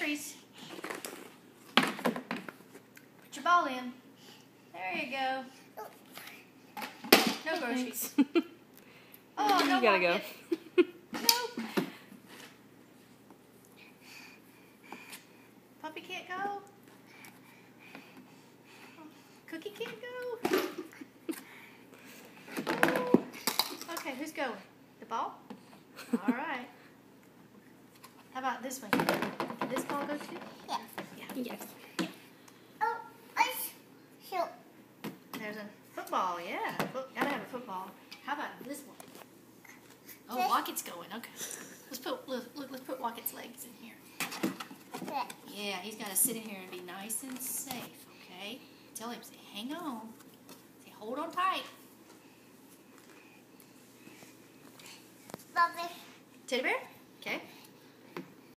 groceries. Put your ball in. There you go. No groceries. Oh, no. You gotta go. No. Puppy can't go. Cookie can't go. Okay, who's going? The ball? All right. How about this one? Can this ball go too? Yeah. Yes. Oh, let's shoot. There's a football, yeah. Gotta have a football. How about this one? Oh, This- Walkett's going. Okay. Let's put Walkett's legs in here. Yeah, he's got to sit in here and be nice and safe, okay? Tell him, say, hang on. Say, hold on tight. Bobby. Teddy bear? Okay.